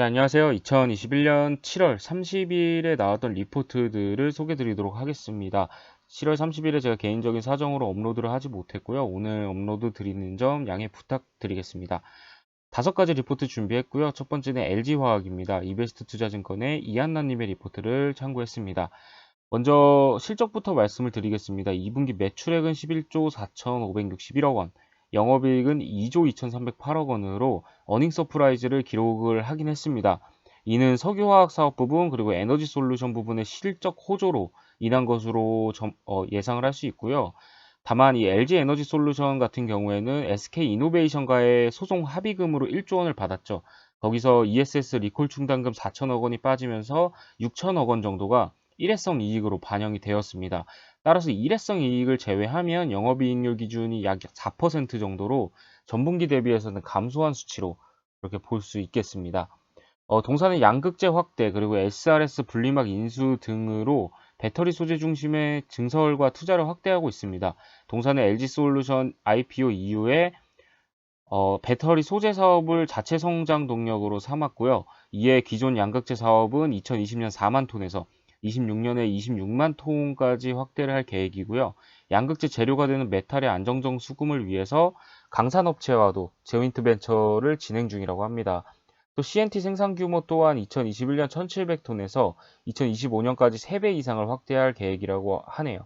네, 안녕하세요. 2021년 7월 30일에 나왔던 리포트들을 소개해 드리도록 하겠습니다. 7월 30일에 제가 개인적인 사정으로 업로드를 하지 못했고요. 오늘 업로드 드리는 점 양해 부탁드리겠습니다. 5가지 리포트 준비했고요. 첫 번째는 LG화학입니다. 이베스트 투자증권의 이한나님의 리포트를 참고했습니다. 먼저 실적부터 말씀을 드리겠습니다. 2분기 매출액은 11조 4,561억 원, 영업이익은 2조 2,308억 원으로 어닝 서프라이즈를 기록을 하긴 했습니다. 이는 석유화학 사업 부분 그리고 에너지 솔루션 부분의 실적 호조로 인한 것으로 예상을 할 수 있고요. 다만 이 LG 에너지 솔루션 같은 경우에는 SK 이노베이션과의 소송 합의금으로 1조 원을 받았죠. 거기서 ESS 리콜 충당금 4천억 원이 빠지면서 6천억 원 정도가 일회성 이익으로 반영이 되었습니다. 따라서 일회성 이익을 제외하면 영업이익률 기준이 약 4% 정도로 전분기 대비해서는 감소한 수치로 그렇게 볼 수 있겠습니다. 동사는 양극재 확대 그리고 SRS 분리막 인수 등으로 배터리 소재 중심의 증설과 투자를 확대하고 있습니다. 동사는 LG솔루션 IPO 이후에 배터리 소재 사업을 자체 성장 동력으로 삼았고요. 이에 기존 양극재 사업은 2020년 4만 톤에서 26년에 26만 톤까지 확대를 할 계획이고요. 양극재 재료가 되는 메탈의 안정적 수급을 위해서 강산업체와도 조인트 벤처를 진행 중이라고 합니다. 또 CNT 생산 규모 또한 2021년 1,700톤에서 2025년까지 3배 이상을 확대할 계획이라고 하네요.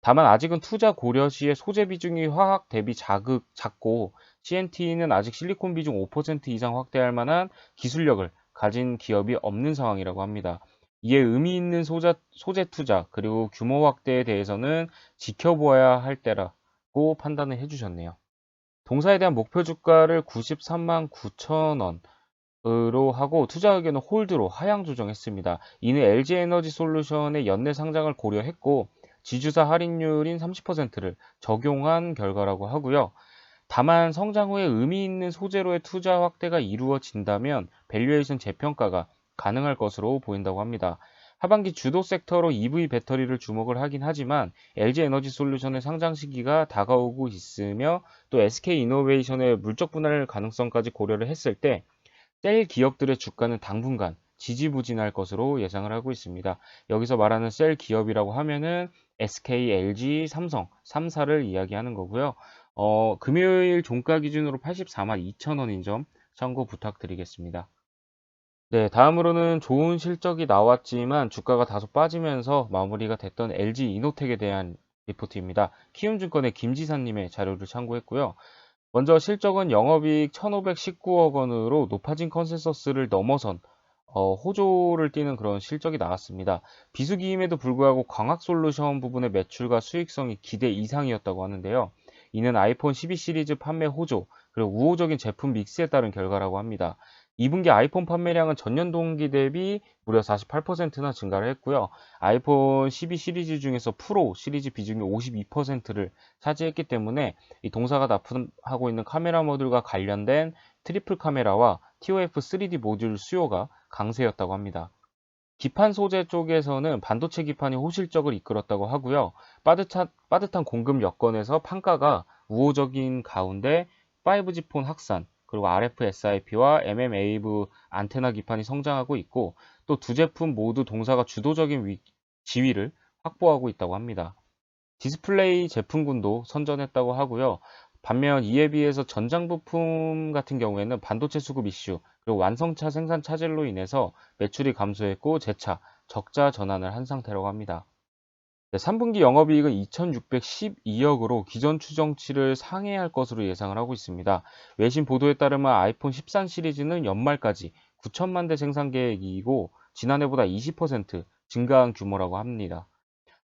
다만 아직은 투자 고려 시에 소재 비중이 화학 대비 작고 CNT는 아직 실리콘 비중 5% 이상 확대할 만한 기술력을 가진 기업이 없는 상황이라고 합니다. 이에 의미 있는 소재 투자 그리고 규모 확대에 대해서는 지켜보아야 할 때라고 판단을 해주셨네요. 동사에 대한 목표 주가를 93만 9천 원으로 하고 투자 의견은 홀드로 하향 조정했습니다. 이는 LG에너지 솔루션의 연내 상장을 고려했고 지주사 할인율인 30%를 적용한 결과라고 하고요. 다만 성장 후에 의미 있는 소재로의 투자 확대가 이루어진다면 밸류에이션 재평가가 가능할 것으로 보인다고 합니다. 하반기 주도 섹터로 EV 배터리를 주목을 하긴 하지만 LG 에너지 솔루션의 상장 시기가 다가오고 있으며 또 SK 이노베이션의 물적 분할 가능성까지 고려를 했을 때 셀 기업들의 주가는 당분간 지지부진할 것으로 예상을 하고 있습니다. 여기서 말하는 셀 기업이라고 하면은 SK, LG, 삼성, 3사를 이야기하는 거고요. 금요일 종가 기준으로 84만 2천 원인 점 참고 부탁드리겠습니다. 네, 다음으로는 좋은 실적이 나왔지만 주가가 다소 빠지면서 마무리가 됐던 LG 이노텍에 대한 리포트입니다. 키움증권의 김지사님의 자료를 참고했고요. 먼저 실적은 영업이익 1,519억 원으로 높아진 컨센서스를 넘어선 호조를 띠는 그런 실적이 나왔습니다. 비수기임에도 불구하고 광학솔루션 부분의 매출과 수익성이 기대 이상이었다고 하는데요. 이는 아이폰 12 시리즈 판매 호조, 그리고 우호적인 제품 믹스에 따른 결과라고 합니다. 2분기 아이폰 판매량은 전년 동기 대비 무려 48%나 증가를 했고요. 아이폰 12 시리즈 중에서 프로 시리즈 비중이 52%를 차지했기 때문에 이 동사가 납품하고 있는 카메라 모듈과 관련된 트리플 카메라와 TOF 3D 모듈 수요가 강세였다고 합니다. 기판 소재 쪽에서는 반도체 기판이 호실적을 이끌었다고 하고요. 빠듯한 공급 여건에서 판가가 우호적인 가운데 5G 폰 확산, 그리고 RF SIP와 MMAV 안테나 기판이 성장하고 있고 또 두 제품 모두 동사가 주도적인 지위를 확보하고 있다고 합니다. 디스플레이 제품군도 선전했다고 하고요. 반면 이에 비해서 전장 부품 같은 경우에는 반도체 수급 이슈, 그리고 완성차 생산 차질로 인해서 매출이 감소했고 재차 적자 전환을 한 상태라고 합니다. 네, 3분기 영업이익은 2,612억으로 기존 추정치를 상회할 것으로 예상을 하고 있습니다. 외신 보도에 따르면 아이폰 13 시리즈는 연말까지 9천만 대 생산 계획이고 지난해보다 20% 증가한 규모라고 합니다.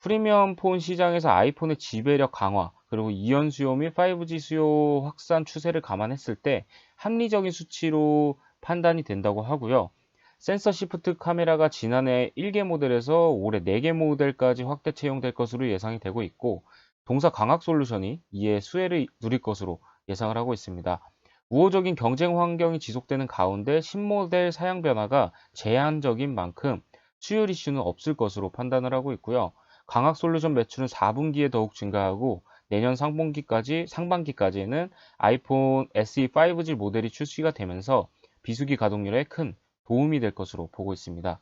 프리미엄 폰 시장에서 아이폰의 지배력 강화, 그리고 이연 수요 및 5G 수요 확산 추세를 감안했을 때 합리적인 수치로 판단이 된다고 하고요. 센서 시프트 카메라가 지난해 1개 모델에서 올해 4개 모델까지 확대 채용될 것으로 예상이 되고 있고, 동사 광학 솔루션이 이에 수혜를 누릴 것으로 예상을 하고 있습니다. 우호적인 경쟁 환경이 지속되는 가운데 신모델 사양 변화가 제한적인 만큼 수율 이슈는 없을 것으로 판단을 하고 있고요. 광학 솔루션 매출은 4분기에 더욱 증가하고 내년 상반기까지는 아이폰 SE 5G 모델이 출시가 되면서 비수기 가동률에 큰 도움이 될 것으로 보고 있습니다.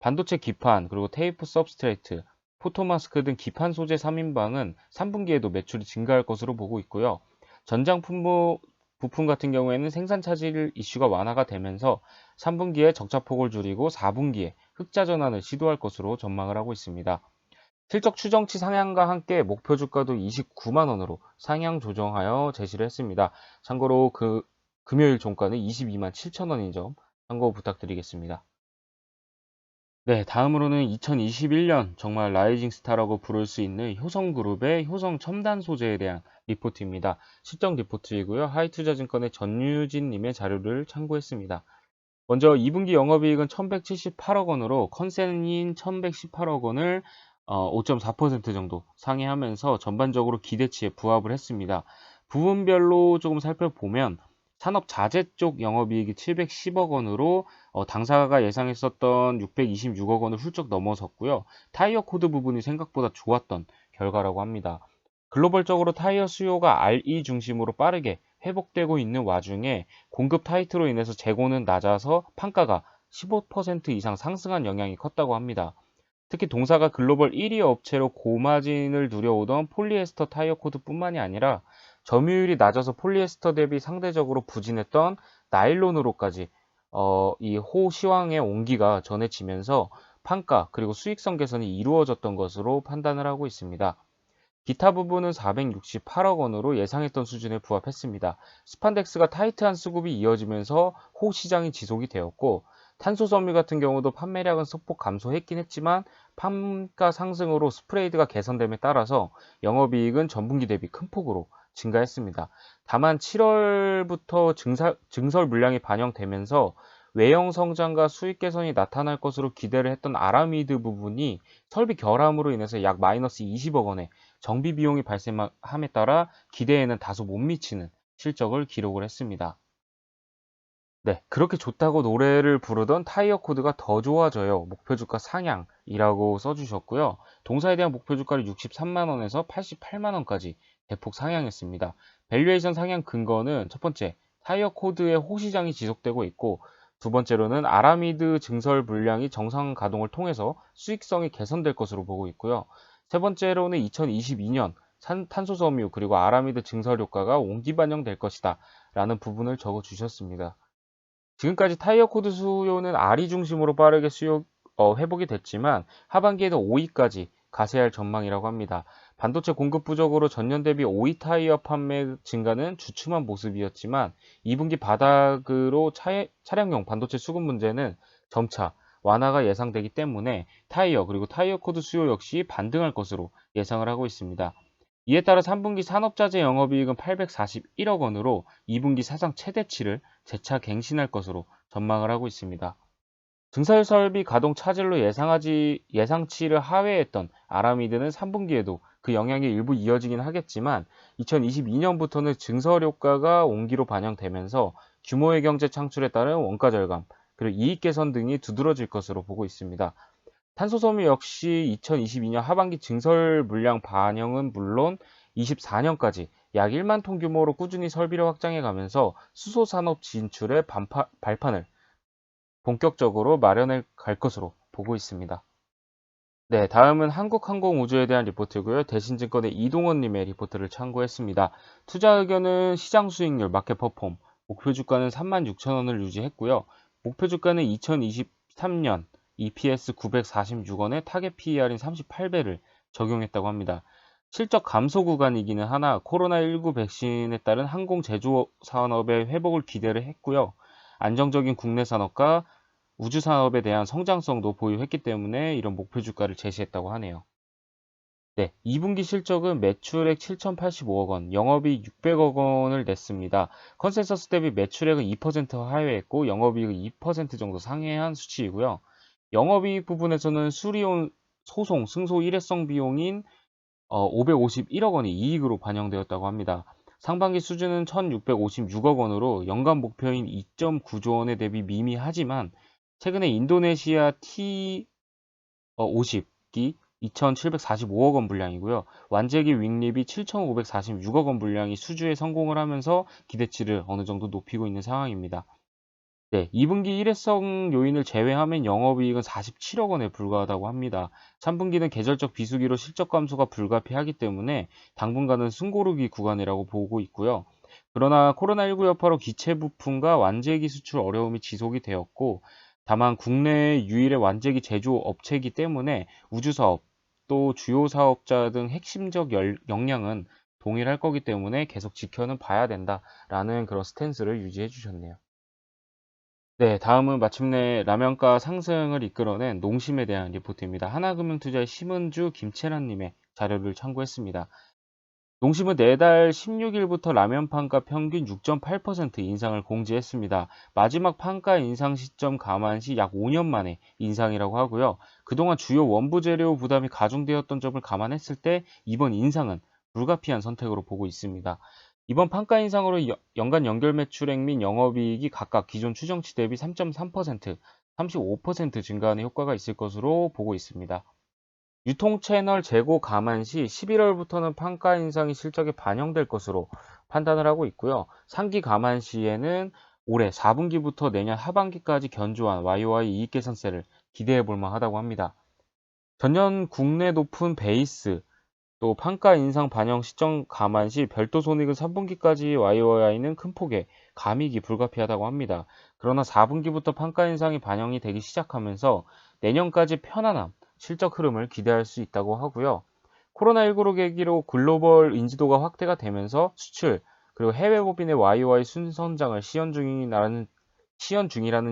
반도체 기판, 그리고 테이프 서브스트레이트, 포토마스크 등 기판 소재 3인방은 3분기에도 매출이 증가할 것으로 보고 있고요. 전장 부품 같은 경우에는 생산 차질 이슈가 완화가 되면서 3분기에 적자폭을 줄이고 4분기에 흑자 전환을 시도할 것으로 전망을 하고 있습니다. 실적 추정치 상향과 함께 목표 주가도 29만 원으로 상향 조정하여 제시를 했습니다. 참고로 금요일 종가는 22만 7천 원인 점 참고 부탁드리겠습니다. 네, 다음으로는 2021년 정말 라이징 스타라고 부를 수 있는 효성그룹의 효성 첨단 소재에 대한 리포트입니다. 실적 리포트이고요. 하이투자증권의 전유진님의 자료를 참고했습니다. 먼저 2분기 영업이익은 1178억 원으로 컨센인 1118억 원을 5.4% 정도 상회하면서 전반적으로 기대치에 부합을 했습니다. 부분별로 조금 살펴보면 산업자재 쪽 영업이익이 710억 원으로 당사가 예상했었던 626억 원을 훌쩍 넘어섰고요. 타이어 코드 부분이 생각보다 좋았던 결과라고 합니다. 글로벌적으로 타이어 수요가 RE 중심으로 빠르게 회복되고 있는 와중에 공급 타이트로 인해서 재고는 낮아서 판가가 15% 이상 상승한 영향이 컸다고 합니다. 특히 동사가 글로벌 1위 업체로 고마진을 누려오던 폴리에스터 타이어 코드뿐만이 아니라 점유율이 낮아서 폴리에스터 대비 상대적으로 부진했던 나일론으로까지 이 호시황의 온기가 전해지면서 판가 그리고 수익성 개선이 이루어졌던 것으로 판단을 하고 있습니다. 기타 부분은 468억 원으로 예상했던 수준에 부합했습니다. 스판덱스가 타이트한 수급이 이어지면서 호시장이 지속이 되었고 탄소 섬유 같은 경우도 판매량은 소폭 감소했긴 했지만 판가 상승으로 스프레이드가 개선됨에 따라서 영업이익은 전분기 대비 큰 폭으로 증가했습니다. 다만 7월부터 증설 물량이 반영되면서 외형 성장과 수익 개선이 나타날 것으로 기대를 했던 아라미드 부분이 설비 결함으로 인해서 약 마이너스 20억 원의 정비 비용이 발생함에 따라 기대에는 다소 못 미치는 실적을 기록을 했습니다. 네, 그렇게 좋다고 노래를 부르던 타이어 코드가 더 좋아져요. 목표 주가 상향이라고 써주셨고요. 동사에 대한 목표 주가를 63만 원에서 88만 원까지 대폭 상향했습니다. 밸류에이션 상향 근거는 첫 번째, 타이어 코드의 호시장이 지속되고 있고 두 번째로는 아라미드 증설 물량이 정상 가동을 통해서 수익성이 개선될 것으로 보고 있고요. 세 번째로는 2022년 탄소 섬유 그리고 아라미드 증설 효과가 온기 반영될 것이다 라는 부분을 적어 주셨습니다. 지금까지 타이어 코드 수요는 RE 중심으로 빠르게 회복이 됐지만 하반기에도 OE까지 가세할 전망이라고 합니다. 반도체 공급 부족으로 전년 대비 OE 타이어 판매 증가는 주춤한 모습이었지만 2분기 바닥으로 차량용 반도체 수급 문제는 점차 완화가 예상되기 때문에 타이어 그리고 타이어 코드 수요 역시 반등할 것으로 예상을 하고 있습니다. 이에 따라 3분기 산업자재 영업이익은 841억 원으로 2분기 사상 최대치를 재차 갱신할 것으로 전망을 하고 있습니다. 증설 설비 가동 차질로 예상치를 하회했던 아라미드는 3분기에도 그 영향이 일부 이어지긴 하겠지만 2022년부터는 증설 효과가 온기로 반영되면서 규모의 경제 창출에 따른 원가 절감 그리고 이익 개선 등이 두드러질 것으로 보고 있습니다. 탄소섬유 역시 2022년 하반기 증설 물량 반영은 물론 24년까지 약 1만 톤 규모로 꾸준히 설비를 확장해 가면서 수소 산업 진출의 발판을 본격적으로 마련해 갈 것으로 보고 있습니다. 네, 다음은 한국항공우주에 대한 리포트고요. 대신증권의 이동원님의 리포트를 참고했습니다. 투자 의견은 시장 수익률, 마켓 퍼폼, 목표 주가는 36,000원을 유지했고요. 목표 주가는 2023년 EPS 946원에 타겟 PER인 38배를 적용했다고 합니다. 실적 감소 구간이기는 하나 코로나19 백신에 따른 항공 제조 산업의 회복을 기대를 했고요. 안정적인 국내 산업과 우주 산업에 대한 성장성도 보유했기 때문에 이런 목표 주가를 제시했다고 하네요. 네, 2분기 실적은 매출액 7,085억 원, 영업이익 600억 원을 냈습니다. 컨센서스 대비 매출액은 2% 하회했고 영업이익은 2% 정도 상회한 수치이고요. 영업이익 부분에서는 수리온 소송, 승소 일회성 비용인 551억 원이 이익으로 반영되었다고 합니다. 상반기 수준은 1,656억 원으로 연간 목표인 2.9조 원에 대비 미미하지만 최근에 인도네시아 T50기 2,745억 원 분량이고요. 완제기 윙립이 7,546억 원 분량이 수주에 성공을 하면서 기대치를 어느 정도 높이고 있는 상황입니다. 네, 2분기 일회성 요인을 제외하면 영업이익은 47억 원에 불과하다고 합니다. 3분기는 계절적 비수기로 실적 감소가 불가피하기 때문에 당분간은 숨고르기 구간이라고 보고 있고요. 그러나 코로나19 여파로 기체 부품과 완제기 수출 어려움이 지속이 되었고, 다만 국내 유일의 완제기 제조 업체이기 때문에 우주 사업, 또 주요 사업자 등 핵심적 역량은 동일할 거기 때문에 계속 지켜는 봐야 된다라는 그런 스탠스를 유지해 주셨네요. 네, 다음은 마침내 라면가 상승을 이끌어낸 농심에 대한 리포트입니다. 하나금융투자의 심은주, 김채란님의 자료를 참고했습니다. 농심은 내달 16일부터 라면 판가 평균 6.8% 인상을 공지했습니다. 마지막 판가 인상 시점 감안 시 약 5년 만에 인상이라고 하고요. 그동안 주요 원부 재료 부담이 가중되었던 점을 감안했을 때 이번 인상은 불가피한 선택으로 보고 있습니다. 이번 판가 인상으로 연간 연결 매출액 및 영업이익이 각각 기존 추정치 대비 3.3%, 35% 증가하는 효과가 있을 것으로 보고 있습니다. 유통 채널 재고 감안 시 11월부터는 판가 인상이 실적에 반영될 것으로 판단을 하고 있고요. 상기 감안 시에는 올해 4분기부터 내년 하반기까지 견조한 YoY 이익 개선세를 기대해 볼 만하다고 합니다. 전년 국내 높은 베이스, 또 판가 인상 반영 시점 감안 시 별도 손익은 3분기까지 YoY는 큰 폭의 감익이 불가피하다고 합니다. 그러나 4분기부터 판가 인상이 반영이 되기 시작하면서 내년까지 편안함, 실적 흐름을 기대할 수 있다고 하고요. 코로나19로 계기로 글로벌 인지도가 확대가 되면서 수출, 그리고 해외 법인의 YoY 순성장을 시연 중이라는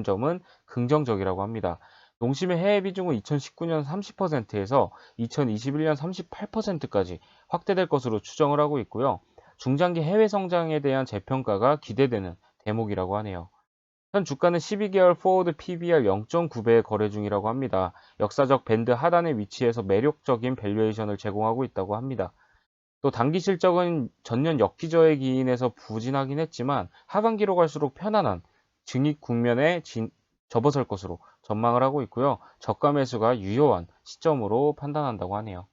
점은 긍정적이라고 합니다. 농심의 해외 비중은 2019년 30%에서 2021년 38%까지 확대될 것으로 추정을 하고 있고요. 중장기 해외 성장에 대한 재평가가 기대되는 대목이라고 하네요. 현 주가는 12개월 포워드 PBR 0.9배에 거래 중이라고 합니다. 역사적 밴드 하단에 위치해서 매력적인 밸류에이션을 제공하고 있다고 합니다. 또 단기 실적은 전년 역기저에 기인해서 부진하긴 했지만 하반기로 갈수록 편안한 증익 국면에 접어설 것으로 전망을 하고 있고요. 저가 매수가 유효한 시점으로 판단한다고 하네요.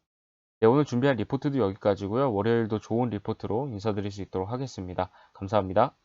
네, 오늘 준비한 리포트도 여기까지고요. 월요일도 좋은 리포트로 인사드릴 수 있도록 하겠습니다. 감사합니다.